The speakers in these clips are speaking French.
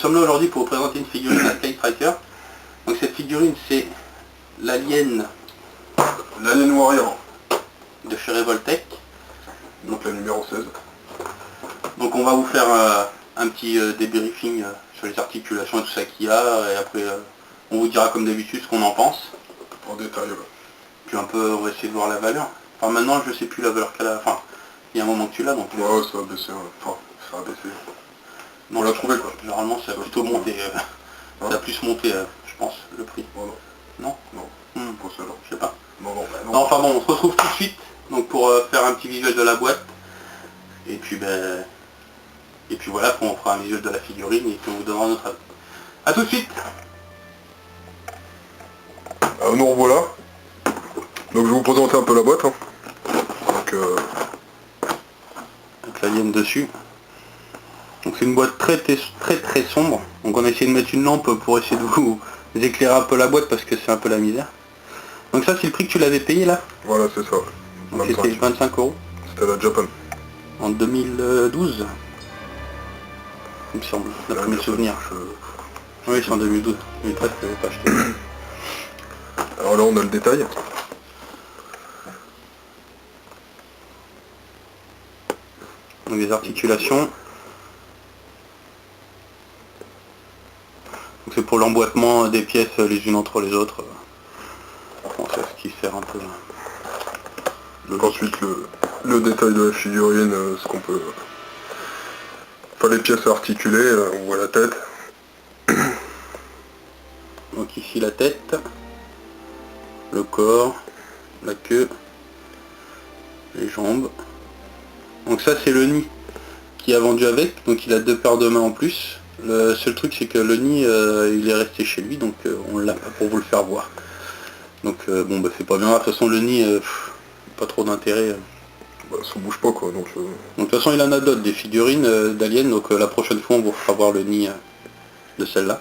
sommes là aujourd'hui pour vous présenter une figurine à Sky Striker. Donc cette figurine c'est l'Alien Warrior de chez Revoltech. Donc la numéro 16. Donc on va vous faire un petit débriefing sur les articulations et tout ça qu'il y a, et après on vous dira comme d'habitude ce qu'on en pense. En détail, ouais. Puis un peu on va essayer de voir la valeur. Enfin maintenant je sais plus la valeur qu'elle a, enfin il y a un moment que tu l'as donc... Ouais, ça va baisser, ouais. Enfin, ça va baisser. Non, on l'a trouvé quoi. Généralement ça a plutôt monté, ça a plus monté je pense le prix. Voilà. Non. Pour cela. Je sais pas. Non. Enfin bon, on se retrouve tout de suite donc pour faire un petit visuel de la boîte. Et puis voilà, on fera un visuel de la figurine et puis on vous donnera notre avis. A tout de suite. Nous revoilà. Donc je vais vous présenter un peu la boîte. Hein. Donc avec l'alien dessus. Donc c'est une boîte très sombre. Donc on a essayé de mettre une lampe pour essayer de vous éclairer un peu la boîte parce que c'est un peu la misère. Donc ça c'est le prix que tu l'avais payé là. voilà, c'est ça. Donc c'était 25 €. C'était la Japan. En 2012. Il me semble, d'après mes souvenirs. Oui, c'est en 2012. 2013, je l'avais pas acheté. Alors là, on a le détail. Donc les articulations. C'est pour l'emboîtement des pièces les unes entre les autres. Bon, c'est ce qui sert un peu. Ensuite, le détail de la figurine, ce qu'on peut... Enfin, les pièces à articuler, on voit la tête. Donc ici la tête, le corps, la queue, les jambes. Donc ça c'est le nid qui a vendu avec, donc il a 2 paires de mains en plus. Le seul truc c'est que le nid il est resté chez lui, donc on l'a pas pour vous le faire voir. Donc bon bah c'est pas bien, de toute façon le nid, pas trop d'intérêt. Bah, ça bouge pas quoi, donc... Donc de toute façon il en a d'autres, des figurines d'aliens, donc la prochaine fois on vous fera voir le nid de celle-là.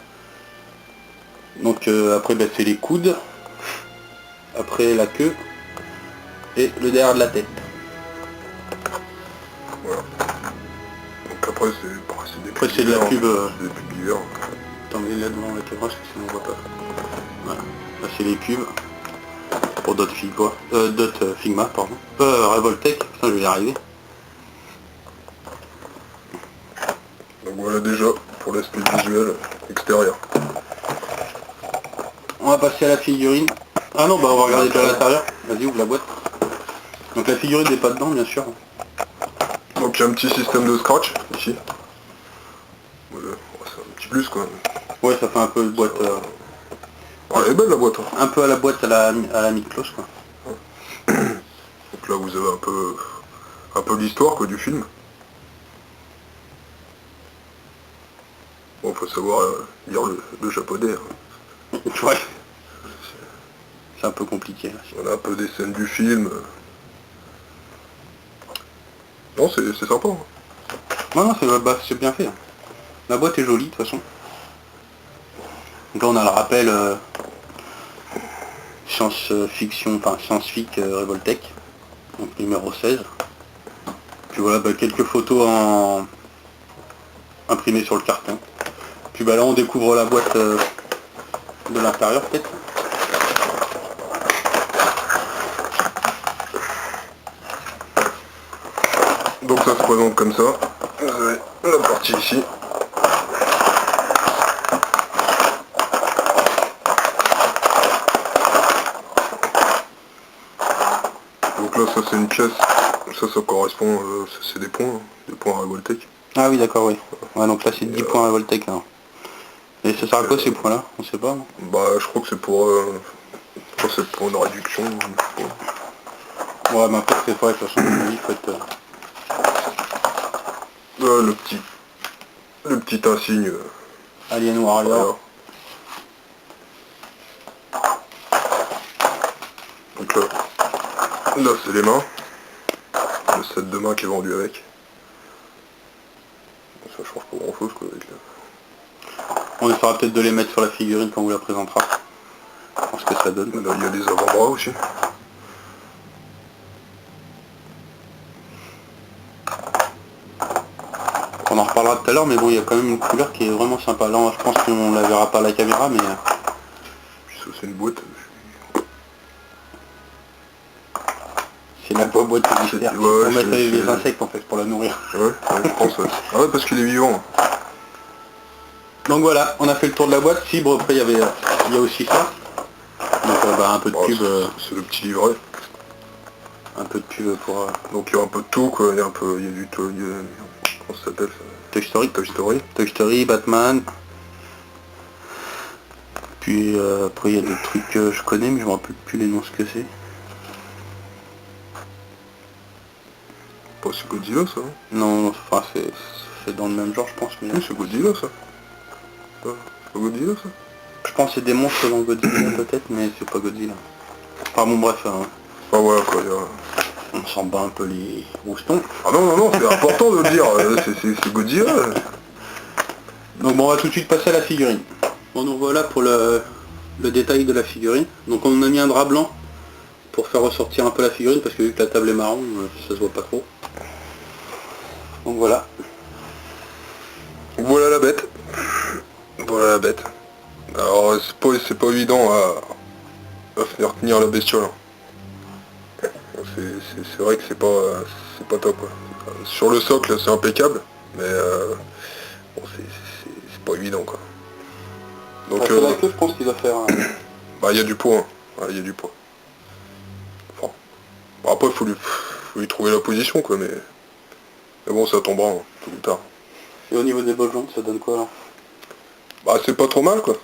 Donc après bah, c'est les coudes, après la queue et le derrière de la tête. Voilà. Donc après c'est des Après c'est de la pub. Des pubs d'hiver. Attends, mais là devant la caméra parce que sinon on voit pas. Voilà. Là c'est les pubs. Pour d'autres Figma, pardon. Revoltech, putain je vais y arriver. Donc voilà déjà pour l'aspect visuel extérieur. On va passer à la figurine. Ah non, bah on va regarder par l'intérieur. Vas-y, ouvre la boîte. Donc la figurine n'est pas dedans, bien sûr. Donc il y a un petit système de scratch ici. Voilà. C'est un petit plus quoi. Ouais, ça fait un peu de boîte. Elle est belle la boîte. Hein. Un peu à la boîte à la Miklos quoi. Donc là vous avez un peu l'histoire quoi du film. Bon, faut savoir lire le japonais. Hein. Ouais. C'est un peu compliqué. Là. On a un peu des scènes du film. Non, c'est sympa. Hein. Non, c'est bien fait. Hein. La boîte est jolie de toute façon. Donc là on a le rappel science-fiction, enfin science-fic Revoltech, donc numéro 16. Puis voilà, bah, quelques photos imprimées sur le carton. Puis bah là on découvre la boîte de l'intérieur peut-être. Donc ça se présente comme ça. Vous avez la partie ici. Donc là ça c'est une pièce. Ça correspond, c'est des points à Revoltech. Ah oui d'accord, oui. Ouais, donc là c'est 10 points à Revoltech alors. Et ça sert à quoi ces points là? On sait pas. Non, bah je crois que c'est pour une réduction. ouais mais après c'est vrai, de toute façon il faut être... Le petit insigne. Alien Warrior. Voilà. Donc là c'est les mains. Le set de mains qui est vendu avec. Ça change pas grand chose quoi avec là. On essaiera peut-être de les mettre sur la figurine quand on vous la présentera. Voir ce que ça donne. Là il y a des avant-bras aussi. On en reparlera tout à l'heure, mais bon, il y a quand même une couleur qui est vraiment sympa. Là, je pense qu'on la verra pas à la caméra, mais... Puis ça, c'est une boîte. C'est la boîte de mystère. Ouais, Pour mettre les insectes, en fait, pour la nourrir. Ouais, je pense, ouais. Ah ouais, parce qu'il est vivant. Donc voilà, on a fait le tour de la boîte. Fibre, après, il y a aussi ça. Donc, un peu de pub. C'est le petit livret. Un peu de pub pour... Donc il y a un peu de tout, quoi. Il y a du... Comment ça s'appelle ça? Toy Story. Toy Story. Toy Story, Batman. Puis après il y a des trucs que je connais mais je me rappelle plus les noms ce que c'est. Pas c'est Godzilla ça, hein? Non, enfin c'est dans le même genre je pense. Mais... Oui, c'est Godzilla ça. C'est pas Godzilla ça? Je pense que c'est des monstres dans Godzilla peut-être, mais c'est pas Godzilla. Enfin bon bref, Ah voilà quoi, on s'en bat un peu les roustons. Ah non, c'est important de le dire, c'est Godzilla. Donc bon, on va tout de suite passer à la figurine. Bon, donc voilà pour le détail de la figurine. Donc on a mis un drap blanc pour faire ressortir un peu la figurine, parce que vu que la table est marron, ça se voit pas trop. Donc voilà. Voilà la bête. Voilà la bête. Alors c'est pas évident à faire tenir la bestiole. C'est vrai que c'est pas top, quoi. Sur le socle c'est impeccable, mais bon, c'est pas évident quoi. Donc la queue, je pense qu'il doit faire bah il y a du poids, hein. Ouais, il y a du poids. Enfin, bon, après faut lui trouver la position quoi, mais bon ça tombera hein, tôt ou tard. Et au niveau des bols jaunes, ça donne quoi là? Bah c'est pas trop mal quoi.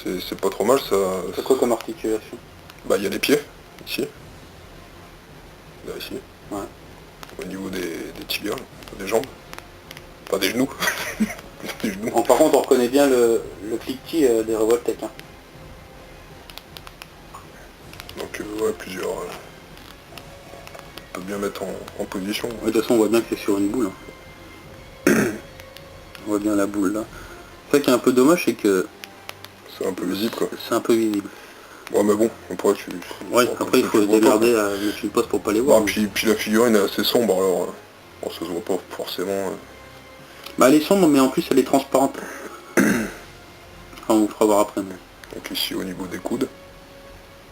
C'est pas trop mal ça. C'est quoi comme articulation? Bah il y a les pieds, ici. Là ici. Ouais. Au niveau des tibias, des jambes. Enfin des genoux. Des genoux. Bon, par contre on reconnaît bien le cliquetis des Revoltech. Hein. Donc ouais, plusieurs. On peut bien mettre en position. Ouais, de toute façon on voit bien que c'est sur une boule. Hein. On voit bien la boule là. C'est ça qui est un peu dommage, c'est que... C'est un peu visible quoi. C'est un peu visible. Ouais mais bon, après tu... Ouais, après il faut se démerder à mettre une poste pour pas les voir. Bah, puis la figurine est assez sombre alors bon, ça se voit pas forcément. Bah elle est sombre mais en plus elle est transparente. Enfin on vous fera voir après. Mais... Donc ici au niveau des coudes,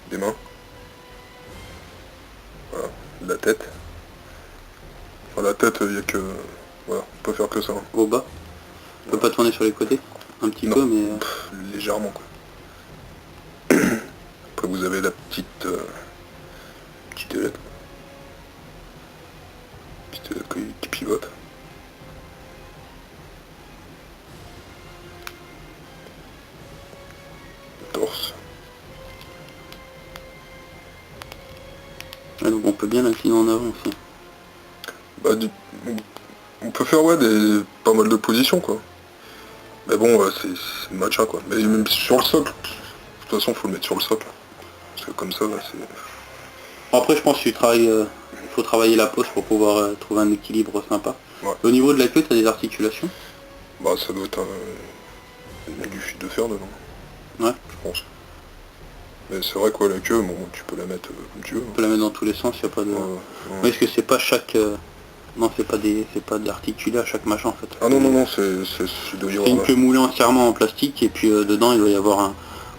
des mains. Voilà, de la tête. Enfin la tête il y a que... Voilà, on peut faire que ça. Hein. Au bas. On peut pas tourner sur les côtés. Un petit peu mais... Légèrement quoi. Après vous avez la petite ailette. Petite ailette qui pivote. Le torse. Ouais, donc on peut bien l'incliner en avant aussi. Bah, on peut faire ouais pas mal de positions quoi. Mais bon c'est matcha quoi. Mais même sur le socle, de toute façon faut le mettre sur le socle. Parce que comme ça c'est... Après je pense qu'il faut travailler la pose pour pouvoir trouver un équilibre sympa. Ouais. Au niveau de la queue, tu as des articulations? Bah ça doit être du fil de fer dedans. Ouais. Je pense. Mais c'est vrai quoi la queue, bon tu peux la mettre comme tu veux. On peut la mettre dans tous les sens, il n'y a pas de... Mais est-ce que c'est pas chaque... Non, c'est pas d'articulé à chaque machin en fait. Ah non, il doit y C'est avoir... une queue moulée entièrement en plastique et puis dedans il doit y avoir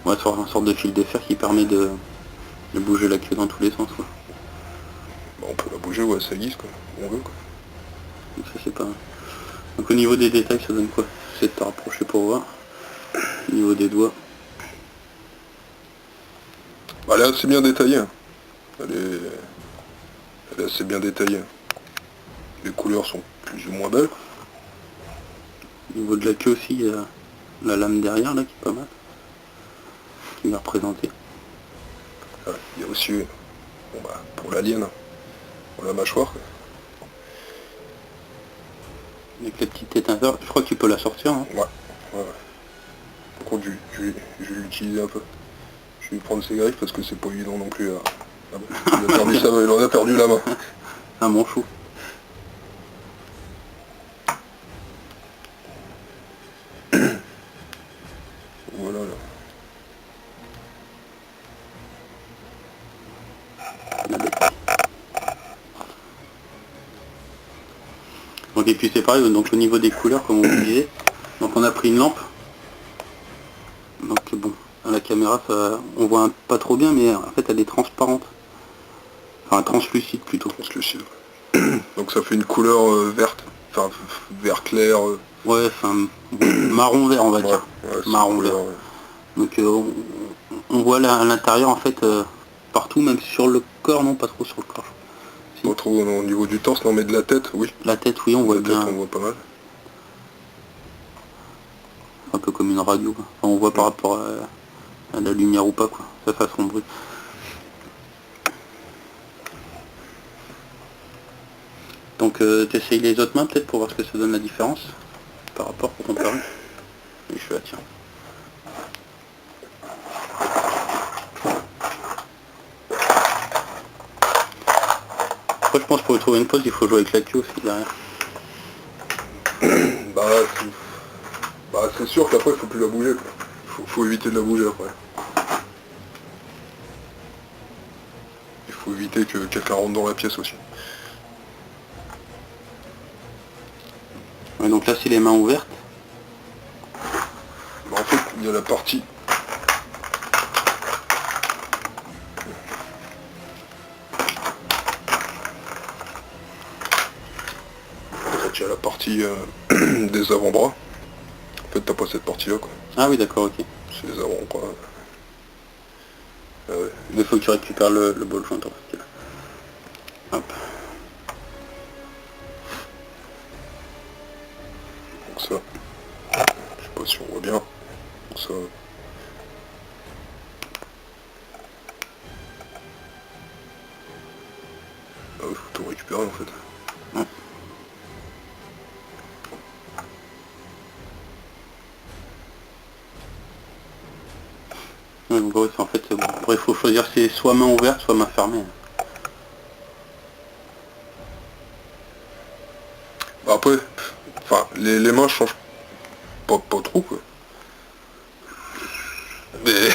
un sorte de fil de fer qui permet de bouger la queue dans tous les sens quoi. Bah, on peut la bouger, ouais, ça glisse quoi, on veut quoi. Donc ça c'est pas... Donc au niveau des détails ça donne quoi? C'est de te rapprocher pour voir. Au niveau des doigts. Bah, elle est assez bien détaillée. Hein. Elle est assez bien détaillée. Les couleurs sont plus ou moins belles. Quoi. Au niveau de la queue aussi, il y a la lame derrière là qui est pas mal. Qui vient représenter. Ouais, il y a aussi, bon, bah, pour l'alien, pour la mâchoire. Quoi. Avec la petite tête intérieure, je crois que tu peux la sortir. Hein. Ouais. Par contre, je vais l'utiliser un peu. Je vais prendre ses griffes parce que c'est pas évident non plus. Il en a perdu la main. Un manchou. Voilà là. Donc et puis c'est pareil, donc au niveau des couleurs comme on vous disait, donc on a pris une lampe. Donc bon, à la caméra ça, on voit pas trop bien, mais en fait elle est transparente. Enfin translucide plutôt. Translucide. Donc ça fait une couleur verte, enfin vert clair. Ouais, enfin marron vert on va dire. Ouais, Marron vert. Donc on voit là à l'intérieur en fait partout, même sur le corps, non pas trop sur le corps. Si. Pas trop au niveau du torse, non mais de la tête, oui. La tête oui on voit la bien. Tête, on voit pas mal. Un peu comme une radio quoi. Enfin, on voit par rapport à la lumière ou pas quoi, ça fait son bruit. Donc tu essayes les autres mains peut-être pour voir ce que ça donne la différence par rapport pour comparer. Et je fais là tiens. Après je pense pour trouver une pause il faut jouer avec la queue aussi derrière. Bah c'est sûr qu'après il faut plus la bouger quoi. Faut éviter de la bouger après. Il faut éviter que quelqu'un rentre dans la pièce aussi. Ouais, donc là c'est les mains ouvertes. Bah, en fait il y a la partie. Il y a la partie des avant-bras. En fait t'as pas cette partie là quoi. Ah oui d'accord ok. C'est les avant-bras. Ah ouais. Il faut que tu récupères le ball joint en fait. Hop. Donc ça. Je sais pas si on voit bien. Donc ça. Ah ouais, faut tout récupérer en fait. Ouais. Ouais, donc, ouais, en fait, bon, après il faut choisir c'est soit main ouverte, soit main fermée. Bah après, enfin, les mains changent pas trop quoi. Mais...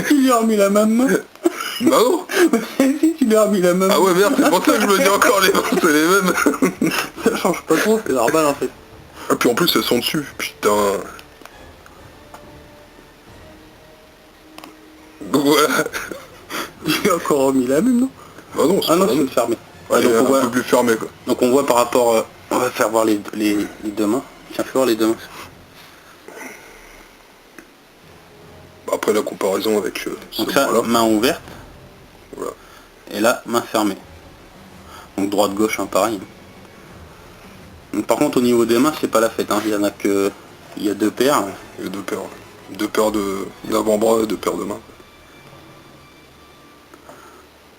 Tu lui as remis la même main. Bah non. Si tu lui as remis la même main. Ah ouais merde, c'est pour ça que je me dis encore les mains, c'est les mêmes. Ça change pas trop, c'est normal en fait. Ah puis en plus elles sont dessus, putain. Donc voilà. Tu lui as encore remis la même, non? Bah non, Ah non, c'est fermé. Ouais, donc, on on voit... un peu plus fermé quoi. Donc on voit par rapport... on va faire voir les deux mains. Tiens, fais voir les deux mains. Bah, après la comparaison avec ce Donc ça, bras-là. main ouverte. Voilà. Et là, main fermée. Donc droite-gauche, hein, pareil. Donc, par contre, au niveau des mains, c'est pas la fête. Hein. Il y en a que... Il y a deux paires. Il y a deux paires. Deux paires d'avant-bras et deux paires de mains.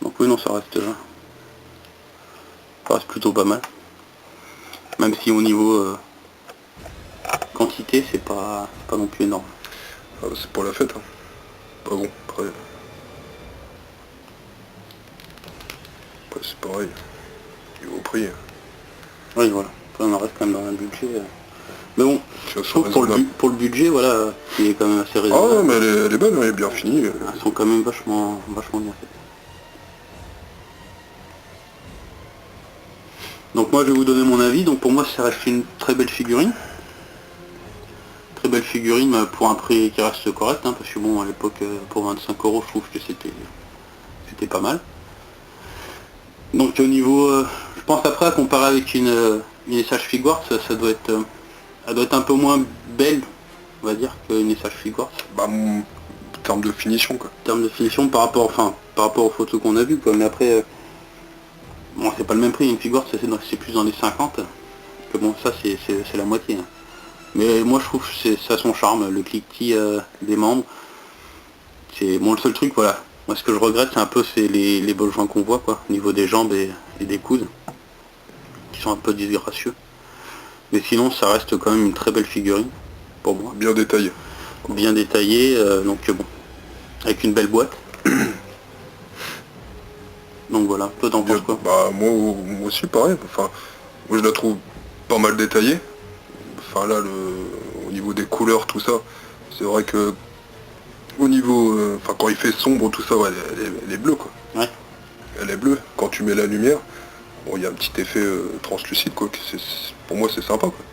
Donc oui, non, ça reste là. Ça reste plutôt pas mal. Même si au niveau quantité, c'est pas non plus énorme. Ah, bah, c'est pour la fête. Hein. Pas bon, après c'est pareil. Niveau prix. Oui, voilà. Après, on en reste quand même dans un budget. Mais bon, Ça, je trouve pour le budget, voilà, il est quand même assez raisonnable. Ah non, mais elle est bonne, elle est bien finie. Elles sont quand même vachement bien faites. Donc moi je vais vous donner mon avis, donc pour moi ça reste une très belle figurine. Très belle figurine pour un prix qui reste correct, hein, parce que bon à l'époque pour 25 € je trouve que c'était pas mal. Donc au niveau, je pense après à comparer avec une SH Figuarts, ça doit être, elle doit être un peu moins belle, on va dire, qu'une SH Figuarts. Bah en termes de finition quoi. En termes de finition par rapport aux photos qu'on a vues quoi, mais après... Bon, c'est pas le même prix, une Figuarts c'est plus dans les 50, que bon ça c'est la moitié. Hein. Mais moi je trouve que ça a son charme, le cliquetis des membres. C'est bon, le seul truc, voilà, moi ce que je regrette c'est un peu les bols joints qu'on voit quoi, au niveau des jambes et des coudes, qui sont un peu disgracieux. Mais sinon ça reste quand même une très belle figurine, pour moi. Bien détaillé. Bien détaillé, donc bon, avec une belle boîte. Donc voilà, toi t'en penses quoi? Bah moi aussi pareil, enfin moi je la trouve pas mal détaillée. Enfin là au niveau des couleurs tout ça, c'est vrai que au niveau enfin quand il fait sombre tout ça ouais, elle est bleue quoi. Ouais. Elle est bleue quand tu mets la lumière. Bon, il y a un petit effet translucide, quoi. Pour moi, c'est sympa, quoi.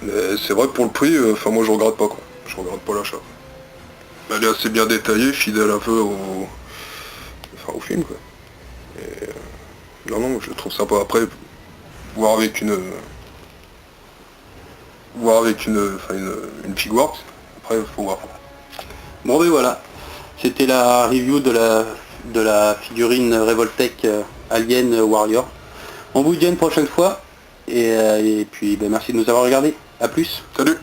Mais c'est vrai que pour le prix, enfin moi je regrette pas, quoi. Je regrette pas l'achat. Elle est assez bien détaillée, fidèle un peu au film, quoi. Et, non, je le trouve sympa. Après, voir avec une Figuarts, après faut voir. Bon ben voilà, c'était la review de la figurine Revoltech Alien Warrior. On vous dit à une prochaine fois, et puis ben, merci de nous avoir regardé. A plus. Salut.